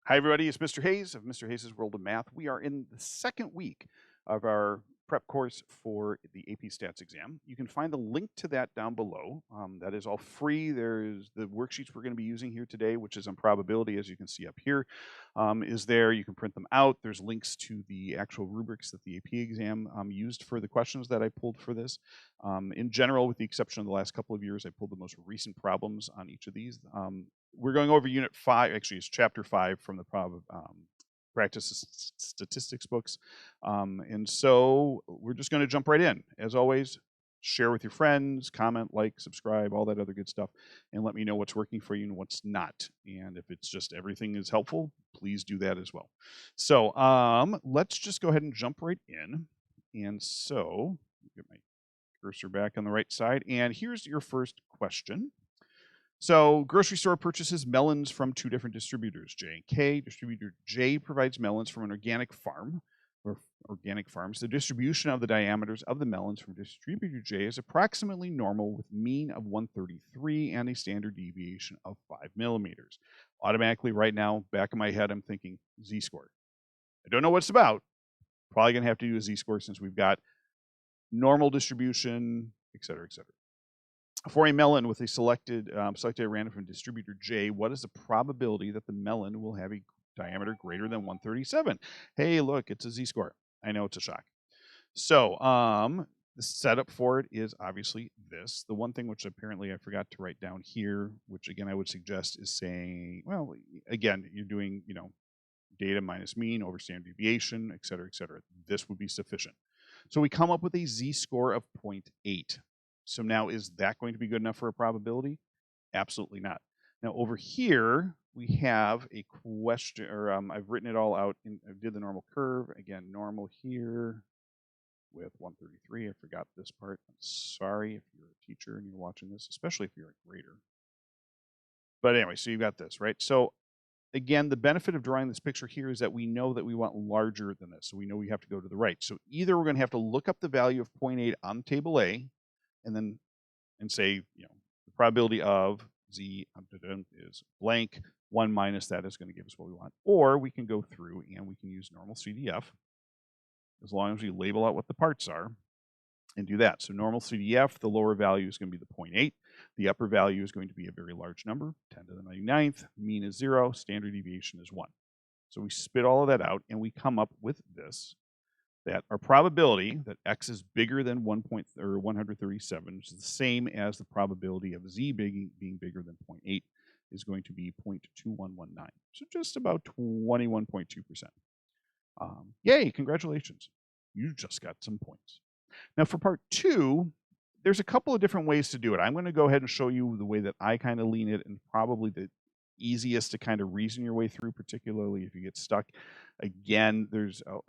Hi, everybody. It's Mr. Hayes of Mr. Hayes' World of Math. We are in the second week of our prep course for the AP Stats exam. You can find the link to that down below. That is all free. There's the worksheets we're going to be using here today, which is on probability, as you can see up here, is there. You can print them out. There's links to the actual rubrics that the AP exam used for the questions that I pulled for this. In general, with the exception of the last couple of years, I pulled the most recent problems on each of these. We're going over Unit 5, actually it's Chapter 5 from the Practice Statistics books. And so we're just going to jump right in. As always, share with your friends, comment, like, subscribe, all that other good stuff, and let me know what's working for you and what's not. And if it's just everything is helpful, please do that as well. So let's just go ahead and jump right in. And so, get my cursor back on the right side. And here's your first question. So, grocery store purchases melons from two different distributors, J and K. Distributor J provides melons from an organic farm or organic farms. The distribution of the diameters of the melons from distributor J is approximately normal with mean of 133 and a standard deviation of 5 millimeters. Automatically, right now, back of my head, I'm thinking z-score. I don't know what it's about. Probably going to have to do a z-score since we've got normal distribution, et cetera, et cetera. For a melon with a selected at random from distributor J, what is the probability that the melon will have a diameter greater than 137? Hey, look, it's a z-score. I know it's a shock. So the setup for it is obviously this. The one thing which apparently I forgot to write down here, which again I would suggest is saying, well, again, you're doing, data minus mean over standard deviation, et cetera, et cetera. This would be sufficient. So we come up with a z-score of 0.8. So now, is that going to be good enough for a probability? Absolutely not. Now over here, we have a question, or I've written it all out. I did the normal curve. Again, normal here with 133. I forgot this part. I'm sorry if you're a teacher and you're watching this, especially if you're a grader. But anyway, so you've got this, right? So again, the benefit of drawing this picture here is that we know that we want larger than this. So we know we have to go to the right. So either we're going to have to look up the value of 0.8 on table A, and say, the probability of z is blank. 1 minus that is going to give us what we want. Or we can go through and we can use normal CDF, as long as we label out what the parts are, and do that. So normal CDF, the lower value is going to be the 0.8. The upper value is going to be a very large number, 10 to the 99th. Mean is 0. Standard deviation is 1. So we spit all of that out, and we come up with this, that our probability that x is bigger than 137, which is the same as the probability of z being bigger than 0.8, is going to be 0.2119. So just about 21.2%. Yay, congratulations. You just got some points. Now for part 2, there's a couple of different ways to do it. I'm going to go ahead and show you the way that I kind of lean it, and probably the easiest to kind of reason your way through, particularly if you get stuck. Again,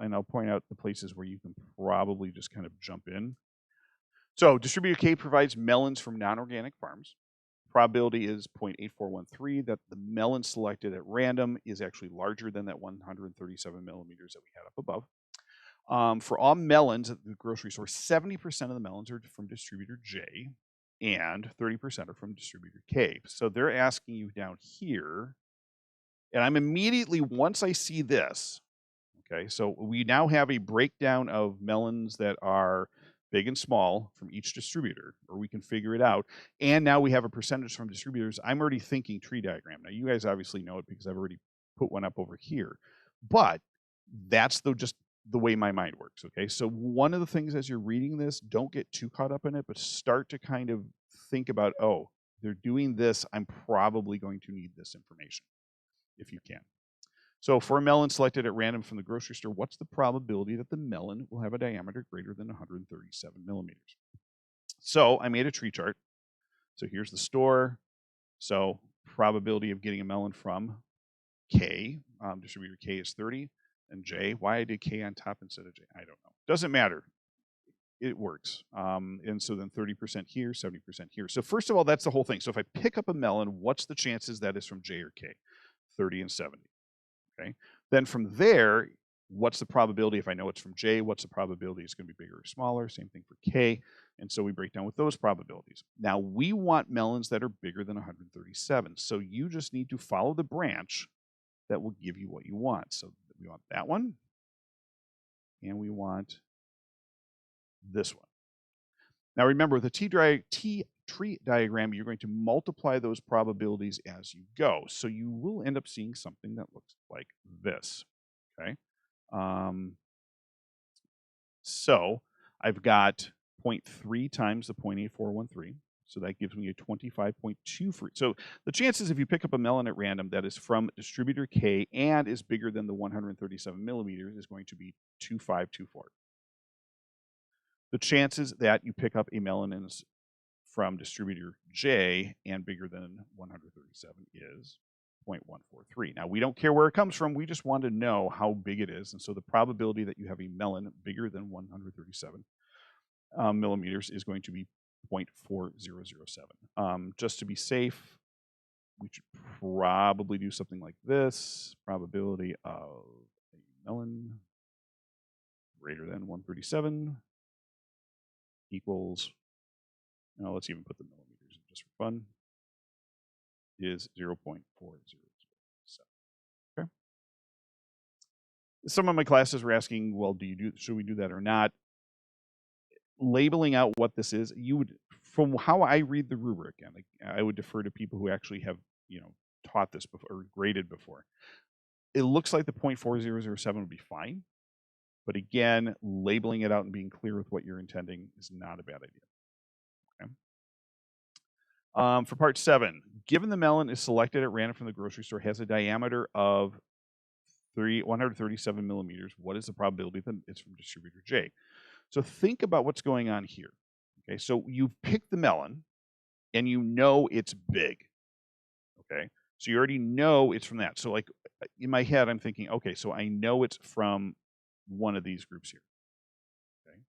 and I'll point out the places where you can probably just kind of jump in. So distributor K provides melons from non-organic farms. Probability is 0.8413 that the melon selected at random is actually larger than that 137 millimeters that we had up above. For all melons at the grocery store, 70% of the melons are from distributor J, and 30% are from distributor K. So they're asking you down here, and I'm immediately, once I see this, okay, so we now have a breakdown of melons that are big and small from each distributor, or we can figure it out. And now we have a percentage from distributors. I'm already thinking tree diagram. Now you guys obviously know it because I've already put one up over here, but that's just the way my mind works, okay? So one of the things as you're reading this, don't get too caught up in it, but start to kind of think about, oh, they're doing this, I'm probably going to need this information, if you can. So for a melon selected at random from the grocery store, what's the probability that the melon will have a diameter greater than 137 millimeters? So I made a tree chart. So here's the store. So probability of getting a melon from K, distributor K is 30. And J, why I did K on top instead of J, I don't know. Doesn't matter. It works. And so then 30% here, 70% here. So first of all, that's the whole thing. So if I pick up a melon, what's the chances that is from J or K? 30 and 70. Okay. Then from there, what's the probability if I know it's from J? What's the probability it's going to be bigger or smaller? Same thing for K. And so we break down with those probabilities. Now we want melons that are bigger than 137. So you just need to follow the branch that will give you what you want. So we want that one, and we want this one. Now remember, with a tree diagram, you're going to multiply those probabilities as you go. So you will end up seeing something that looks like this, okay? So I've got 0.3 times the 0.8413. So that gives me a 25.2 for it. So the chances if you pick up a melon at random that is from distributor K and is bigger than the 137 millimeters is going to be 2524. The chances that you pick up a melon from distributor J and bigger than 137 is 0.143. Now, we don't care where it comes from. We just want to know how big it is. And so the probability that you have a melon bigger than 137 millimeters is going to be 0.4007. Just to be safe, we should probably do something like this. Probability of a melon greater than 137 equals, now let's even put the millimeters in just for fun, is 0.4007. Okay. Some of my classes were asking, well, should we do that or not? Labeling out what this is, you would, from how I read the rubric, and I would defer to people who actually have, taught this before or graded before. It looks like the 0.4007 would be fine, but again, labeling it out and being clear with what you're intending is not a bad idea. Okay. For part 7, given the melon is selected at random from the grocery store, has a diameter of 137 millimeters, what is the probability that it's from distributor J? So think about what's going on here. Okay, so you've picked the melon and you know it's big. Okay, so you already know it's from that. So like in my head, I'm thinking, okay, so I know it's from one of these groups here. Okay,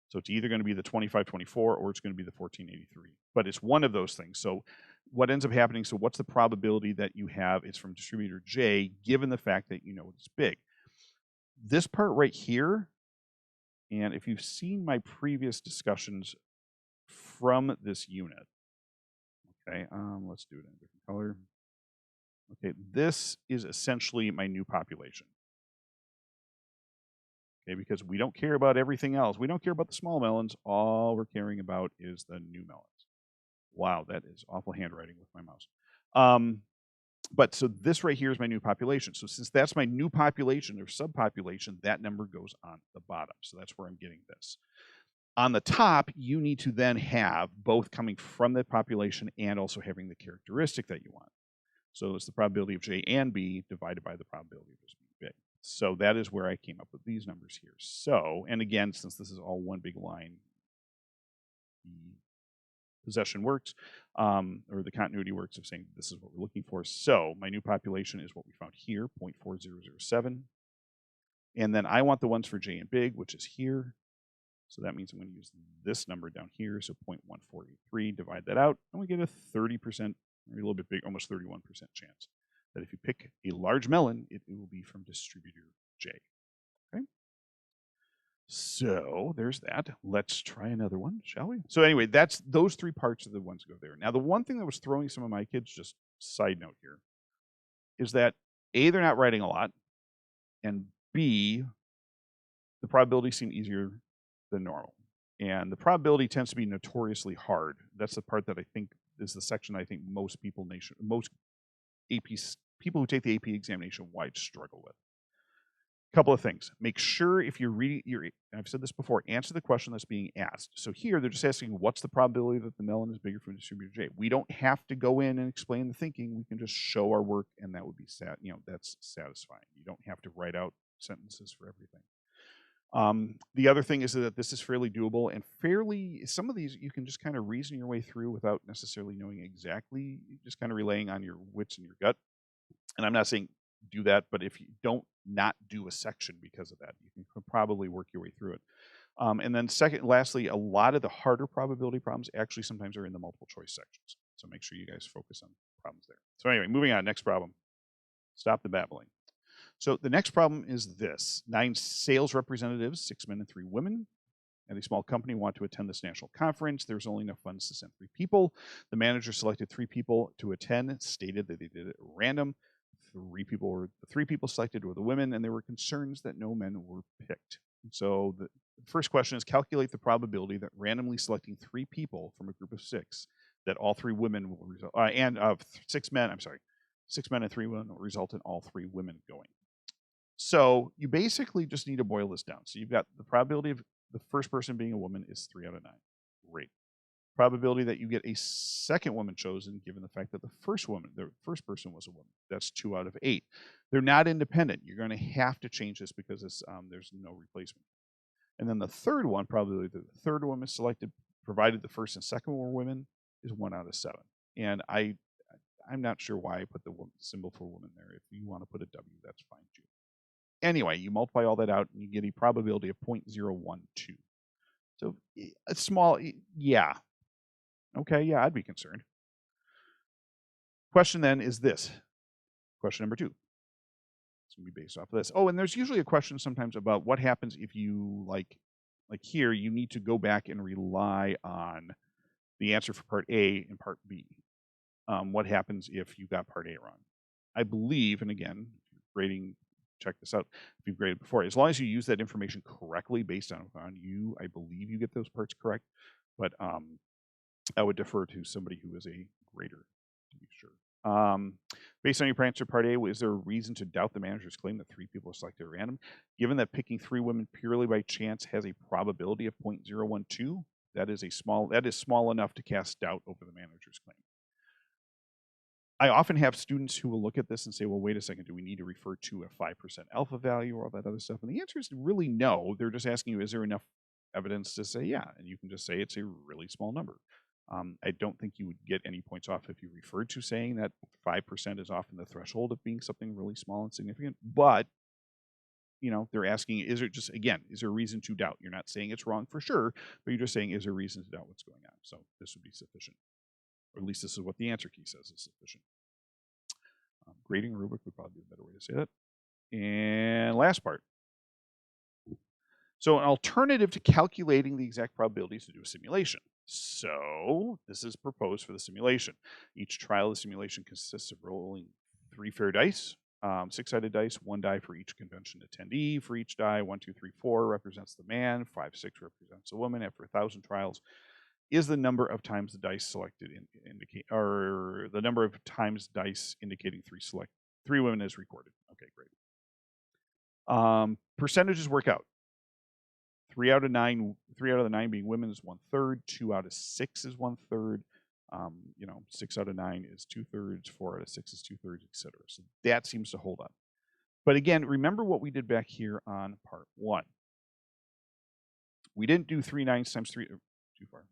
so it's either going to be the 2524 or it's going to be the 1483, but it's one of those things. So what ends up happening, so what's the probability that you have it's from distributor J, given the fact that you know it's big? This part right here, and if you've seen my previous discussions from this unit, okay, let's do it in a different color. Okay, this is essentially my new population. Okay, because we don't care about everything else. We don't care about the small melons. All we're caring about is the new melons. Wow, that is awful handwriting with my mouse. But so this right here is my new population. So since that's my new population or subpopulation, that number goes on the bottom. So that's where I'm getting this. On the top, you need to then have both coming from the population and also having the characteristic that you want. So it's the probability of J and B divided by the probability of this being big. So that is where I came up with these numbers here. So, and again, since this is all one big line, the possession works, or the continuity works of saying this is what we're looking for. So my new population is what we found here, 0.4007. And then I want the ones for J and big, which is here. So that means I'm going to use this number down here. So 0.1483, divide that out, and we get a 30%, or a little bit big, almost 31% chance that if you pick a large melon, it will be from distributor J. Okay. So there's that. Let's try another one, shall we? So anyway, that's those 3 parts of the ones go there. Now, the one thing that was throwing some of my kids, just side note here, is that A, they're not writing a lot, and B, the probabilities seem easier than normal. And the probability tends to be notoriously hard. That's the part that I think is the section I think most people people who take the AP examination wide struggle with. Couple of things. Make sure if you're reading, I've said this before, answer the question that's being asked. So here they're just asking, what's the probability that the melon is bigger from distributor J? We don't have to go in and explain the thinking. We can just show our work, and that would be that's satisfying. You don't have to write out sentences for everything. The other thing is that this is fairly doable and some of these you can just kind of reason your way through without necessarily knowing exactly, just kind of relying on your wits and your gut. And I'm not saying do that, but if you don't not do a section because of that, you can probably work your way through it. And then lastly, a lot of the harder probability problems actually sometimes are in the multiple choice sections. So make sure you guys focus on problems there. So anyway, moving on, next problem. Stop the babbling. So the next problem is this: 9 sales representatives, 6 men and 3 women, at a small company want to attend this national conference. There's only enough funds to send 3 people. The manager selected 3 people to attend, stated that they did it at random. The 3 people selected were the women, and there were concerns that no men were picked. So the first question is calculate the probability that randomly selecting 3 people from a group of 6 that all 3 women will result, and of 6 men, 6 men and 3 women will result in all 3 women going. So you basically just need to boil this down. So you've got the probability of the first person being a woman is 3 out of 9. Great. Probability that you get a second woman chosen, given the fact that the first person was a woman. That's 2 out of 8. They're not independent. You're going to have to change this because there's no replacement. And then the third one, probably the third woman selected, provided the first and second were women, is 1 out of 7. And I'm not sure why I put the symbol for woman there. If you want to put a W, that's fine too. Anyway, you multiply all that out and you get a probability of 0.012. So a small, yeah. Okay, yeah, I'd be concerned. Question then is this. Question number 2. It's going to be based off of this. Oh, and there's usually a question sometimes about what happens if you, like here, you need to go back and rely on the answer for part A and part B. What happens if you got part A wrong? I believe, and again, grading, check this out, if you've graded before, as long as you use that information correctly based on you, I believe you get those parts correct. But I would defer to somebody who is a grader to be sure. Based on your answer part A, is there a reason to doubt the manager's claim that 3 people are selected at random? Given that picking 3 women purely by chance has a probability of 0.012, that is small enough to cast doubt over the manager's claim. I often have students who will look at this and say, well, wait a second, do we need to refer to a 5% alpha value or all that other stuff? And the answer is really no. They're just asking you, is there enough evidence to say yeah? And you can just say it's a really small number. I don't think you would get any points off if you referred to saying that 5% is often the threshold of being something really small and significant. But, they're asking, is there a reason to doubt? You're not saying it's wrong for sure, but you're just saying, is there a reason to doubt what's going on? So this would be sufficient. Or at least this is what the answer key says is sufficient. Grading rubric would probably be a better way to say that. And last part. So an alternative to calculating the exact probability is to do a simulation. So this is proposed for the simulation. Each trial of the simulation consists of rolling 3 fair dice, 6-sided dice, 1 die for each convention attendee. For each die, 1, 2, 3, 4 represents the man, 5, 6 represents the woman. After 1,000 trials, is the number of times the dice selected or the number of times dice indicating 3 women is recorded. Okay, great. Percentages work out. 3 out of the 9 being women is 1/3. 2 out of 6 is 1/3. 6 out of 9 is 2/3. 4 out of 6 is 2/3, etc. So that seems to hold up. But again, remember what we did back here on part 1. We didn't do 3 9s times 3. Too far.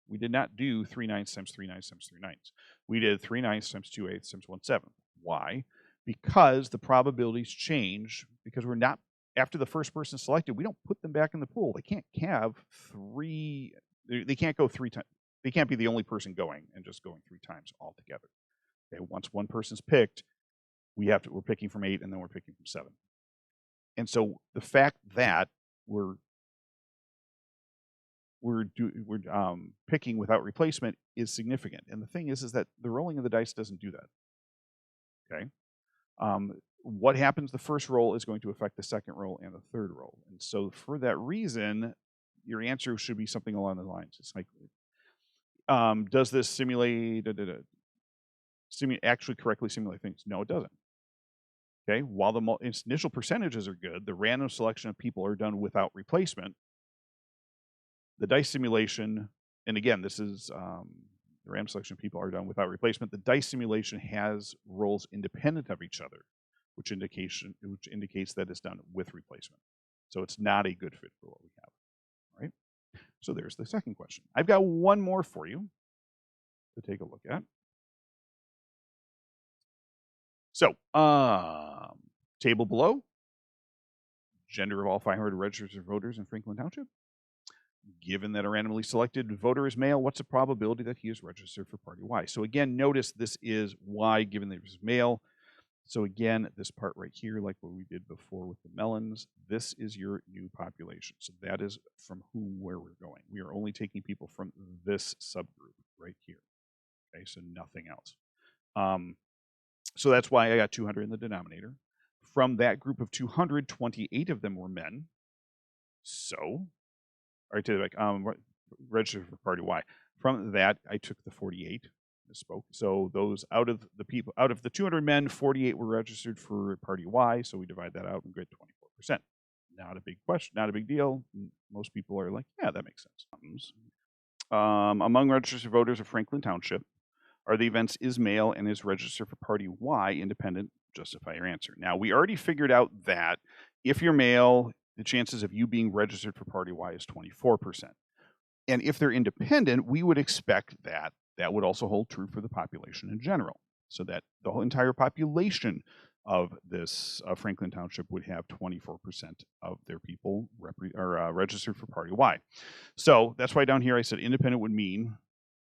We did not do 3 9s times 3 9s times 3 9s. We did 3 9s times 2 8s times 1 7. Why? Because the probabilities change, because we're not, after the first person selected, we don't put them back in the pool. They can't have 3, they can't go 3 times. They can't be the only person going and just going 3 times altogether. Okay, once one person's picked, we're picking from 8 and then we're picking from 7. And so the fact that we're picking without replacement is significant. And the thing is that the rolling of the dice doesn't do that. Okay. What happens the first roll is going to affect the second roll and the third roll. And so for that reason, your answer should be something along the lines. It's like, does this actually correctly simulate things? No, it doesn't. Okay. While the initial percentages are good, the random selection of people are done without replacement. The dice simulation, and again, this is the random selection of people are done without replacement. The dice simulation has rolls independent of each other, which indicates that it's done with replacement. So it's not a good fit for what we have. All right. So there's the second question. I've got one more for you to take a look at. So, table below, gender of all 500 registered voters in Franklin Township. Given that a randomly selected voter is male, what's the probability that he is registered for party Y? So again, notice this is Y given that he is male. So again, this part right here, like what we did before with the melons, this is your new population. So that is from where we're going. We are only taking people from this subgroup right here. Okay, so nothing else. So that's why I got 200 in the denominator. From that group of 200, 28 of them were men. So, all right, to the back, registered for party Y. From that, I took the 48. Misspoke. So those out of the 200 men, 48 were registered for party Y. So we divide that out and get 24%. Not a big question, not a big deal. Most people are like, yeah, that makes sense. Among registered voters of Franklin Township, are the events is male and is registered for party Y independent? Justify your answer. Now, we already figured out that if you're male, the chances of you being registered for party Y is 24%. And if they're independent, we would expect that that would also hold true for the population in general. So that the whole entire population of this Franklin Township would have 24% of their people registered for party Y. So that's why down here I said independent would mean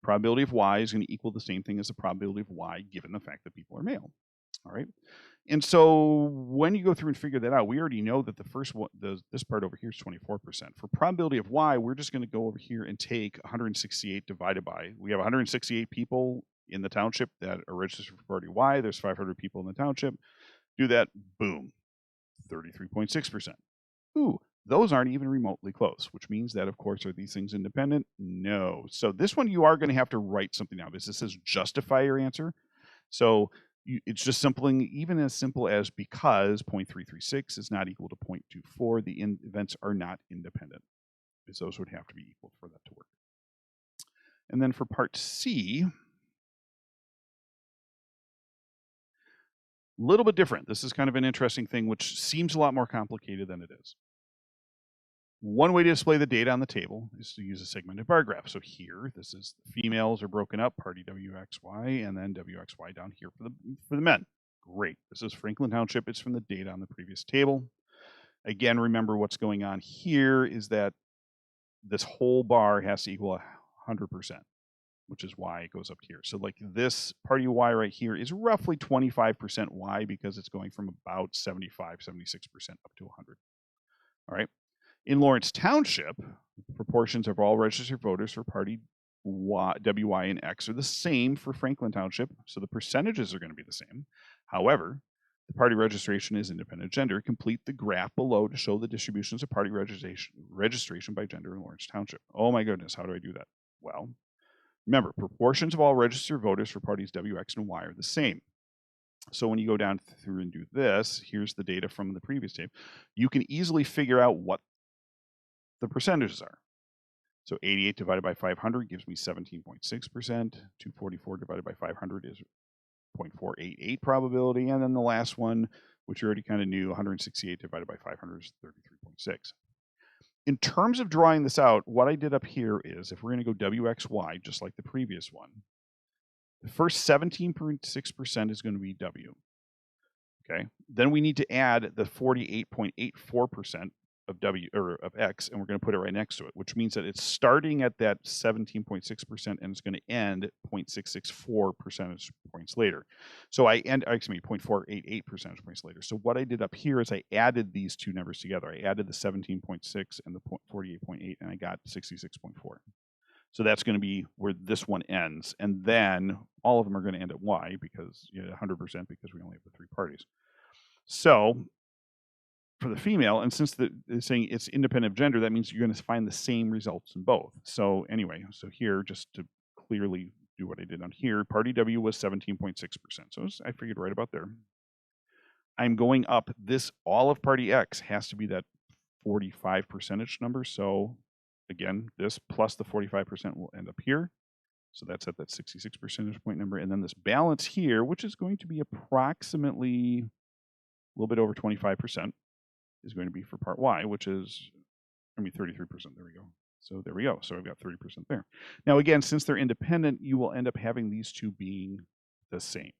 probability of Y is going to equal the same thing as the probability of Y given the fact that people are male. All right. And so when you go through and figure that out, we already know that the first one, this part over here is 24%. For probability of Y, we're just going to go over here and take 168 divided by, we have 168 people in the township that are registered for party Y. There's 500 people in the township. Do that, boom, 33.6%. Ooh, those aren't even remotely close, which means that, of course, are these things independent? No. So this one you are going to have to write something out. This says justify your answer. So it's just even as simple as because 0.336 is not equal to 0.24, the events are not independent, because those would have to be equal for that to work. And then for part C, a little bit different. This is kind of an interesting thing, which seems a lot more complicated than it is. One way to display the data on the table is to use a segmented bar graph. So here, this is females are broken up, party WXY, and then WXY down here for the men. Great. This is Franklin Township. It's from the data on the previous table. Again, remember what's going on here is that this whole bar has to equal 100%, which is why it goes up here. So like this party Y right here is roughly 25% Y because it's going from about 75, 76% up to 100. All right. In Lawrence Township, proportions of all registered voters for party Y, WY, and X are the same for Franklin Township, so the percentages are going to be the same. However, the party registration is independent gender. Complete the graph below to show the distributions of party registration by gender in Lawrence Township. Oh my goodness, how do I do that? Well, remember, proportions of all registered voters for parties W, X, and Y are the same. So when you go down through and do this, here's the data from the previous tape. You can easily figure out what the percentages are. So 88 divided by 500 gives me 17.6%. 244 divided by 500 is 0.488 probability. And then the last one, which you already kind of knew, 168 divided by 500 is 33.6. In terms of drawing this out, what I did up here is, if we're going to go WXY, just like the previous one, the first 17.6% is going to be W. Okay. Then we need to add the 48.84% of W or of X, and we're going to put it right next to it, which means that it's starting at that 17.6% and it's going to end 0.664 percentage points later. So 0.488 percentage points later. So what I did up here is I added these two numbers together. I added the 17.6 and the 48.8, and I got 66.4. So that's going to be where this one ends. And then all of them are going to end at Y because 100% because we only have the three parties. So for the female, and since it's saying it's independent of gender, that means you're going to find the same results in both. So anyway, so here, just to clearly do what I did on here, party W was 17.6%. So I figured right about there. I'm going up. All of party X has to be that 45 percentage number. So again, this plus the 45% will end up here. So that's at that 66 percentage point number. And then this balance here, which is going to be approximately a little bit over 25%, is going to be for part Y, which is, 33%. There we go. So there we go. So I've got 30% there. Now, again, since they're independent, you will end up having these two being the same.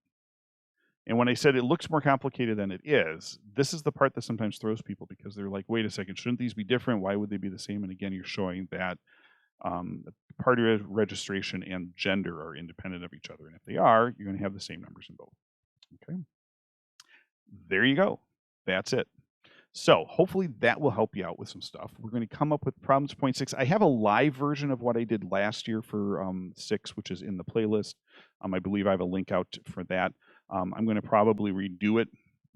And when I said it looks more complicated than it is, this is the part that sometimes throws people because they're like, wait a second, shouldn't these be different? Why would they be the same? And again, you're showing that party registration and gender are independent of each other. And if they are, you're going to have the same numbers in both. Okay. there you go. That's it. So hopefully that will help you out with some stuff. We're going to come up with problems point 6. I have a live version of what I did last year for 6, which is in the playlist. I believe I have a link out for that. I'm going to probably redo it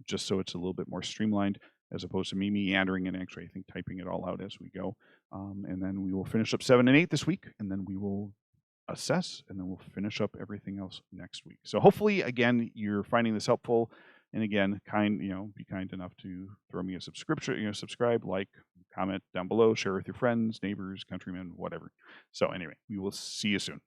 just so it's a little bit more streamlined as opposed to me meandering and actually, I think, typing it all out as we go. And then we will finish up 7 and 8 this week, and then we will assess, and then we'll finish up everything else next week. So hopefully, again, you're finding this helpful. And again, be kind enough to throw me a subscription, subscribe, like, comment down below, share with your friends, neighbors, countrymen, whatever. So anyway, we will see you soon.